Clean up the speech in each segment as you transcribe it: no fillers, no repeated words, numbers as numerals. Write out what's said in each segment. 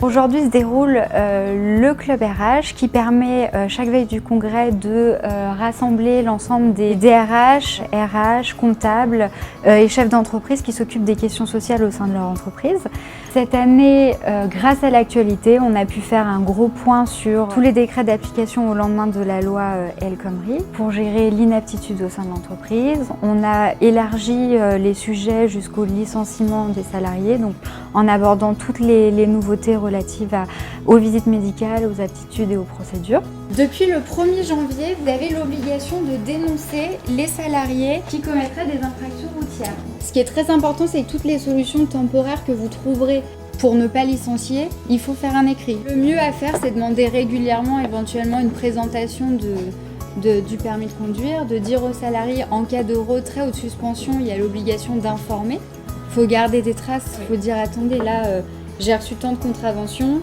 Aujourd'hui se déroule le Club RH qui permet chaque veille du congrès de rassembler l'ensemble des DRH, RH, comptables et chefs d'entreprise qui s'occupent des questions sociales au sein de leur entreprise. Cette année, grâce à l'actualité, on a pu faire un gros point sur tous les décrets d'application au lendemain de la loi El Khomri pour gérer l'inaptitude au sein de l'entreprise. On a élargi les sujets jusqu'au licenciement des salariés, donc en abordant toutes les nouveautés relatives aux visites médicales, aux aptitudes et aux procédures. Depuis le 1er janvier, vous avez l'obligation de dénoncer les salariés qui commettraient des infractions routières. Ce qui est très important, c'est que toutes les solutions temporaires que vous trouverez pour ne pas licencier, il faut faire un écrit. Le mieux à faire, c'est demander régulièrement, éventuellement, une présentation du permis de conduire, de dire aux salariés en cas de retrait ou de suspension, il y a l'obligation d'informer. Il faut garder des traces, il faut dire attendez là j'ai reçu tant de contraventions,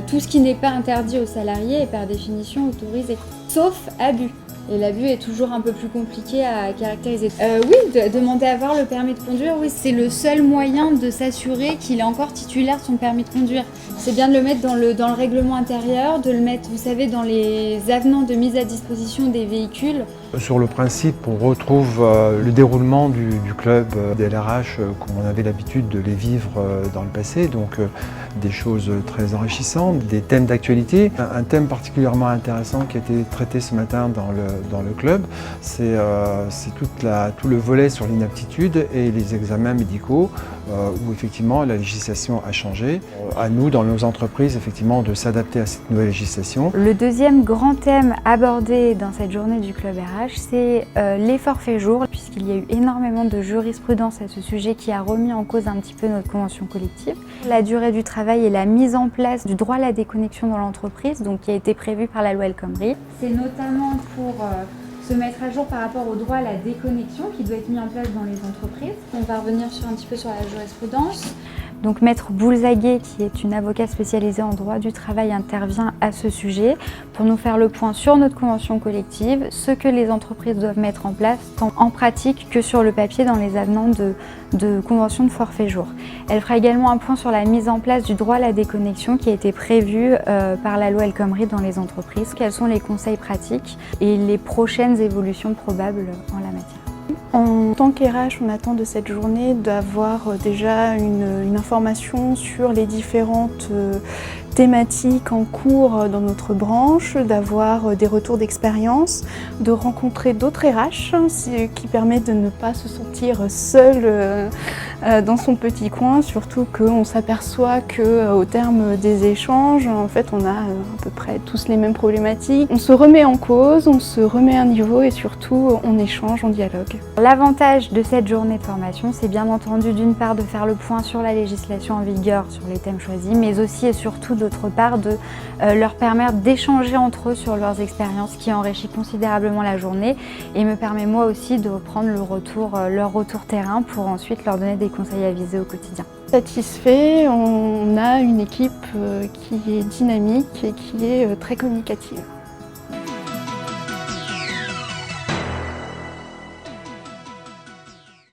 tout ce qui n'est pas interdit aux salariés est par définition autorisé, sauf abus. Et l'abus est toujours un peu plus compliqué à caractériser. Oui, demander à avoir le permis de conduire, oui, c'est le seul moyen de s'assurer qu'il est encore titulaire de son permis de conduire. C'est bien de le mettre dans le règlement intérieur, de le mettre, vous savez, dans les avenants de mise à disposition des véhicules. Sur le principe, on retrouve le déroulement du club des LRH comme on avait l'habitude de les vivre dans le passé, donc des choses très enrichissantes, des thèmes d'actualité. Un thème particulièrement intéressant qui a été traité ce matin dans le club, c'est tout le volet sur l'inaptitude et les examens médicaux où effectivement la législation a changé. À nous, dans nos entreprises, effectivement, de s'adapter à cette nouvelle législation. Le deuxième grand thème abordé dans cette journée du Club RH, c'est les forfaits jours, puisqu'il y a eu énormément de jurisprudence à ce sujet qui a remis en cause un petit peu notre convention collective. La durée du travail et la mise en place du droit à la déconnexion dans l'entreprise, donc qui a été prévue par la loi El Khomri. C'est notamment pour se mettre à jour par rapport au droit à la déconnexion qui doit être mis en place dans les entreprises. On va revenir un petit peu sur la jurisprudence. Donc Maître Boulzaguet, qui est une avocate spécialisée en droit du travail, intervient à ce sujet pour nous faire le point sur notre convention collective, ce que les entreprises doivent mettre en place, tant en pratique que sur le papier dans les avenants de convention de forfait jour. Elle fera également un point sur la mise en place du droit à la déconnexion qui a été prévu par la loi El Khomri dans les entreprises. Quels sont les conseils pratiques et les prochaines évolutions probables en la matière. En tant qu'RH, on attend de cette journée d'avoir déjà une information sur les différentes thématiques en cours dans notre branche, d'avoir des retours d'expérience, de rencontrer d'autres RH, ce qui permet de ne pas se sentir seul dans son petit coin, surtout qu'on s'aperçoit qu'au terme des échanges, en fait, on a à peu près tous les mêmes problématiques. On se remet en cause, on se remet à niveau et surtout, on échange, on dialogue. L'avantage de cette journée de formation, c'est bien entendu d'une part de faire le point sur la législation en vigueur, sur les thèmes choisis, mais aussi et surtout d'autre part de leur permettre d'échanger entre eux sur leurs expériences qui enrichit considérablement la journée et me permet moi aussi de reprendre leur retour terrain pour ensuite leur donner des conseils avisés au quotidien. Satisfait, on a une équipe qui est dynamique et qui est très communicative.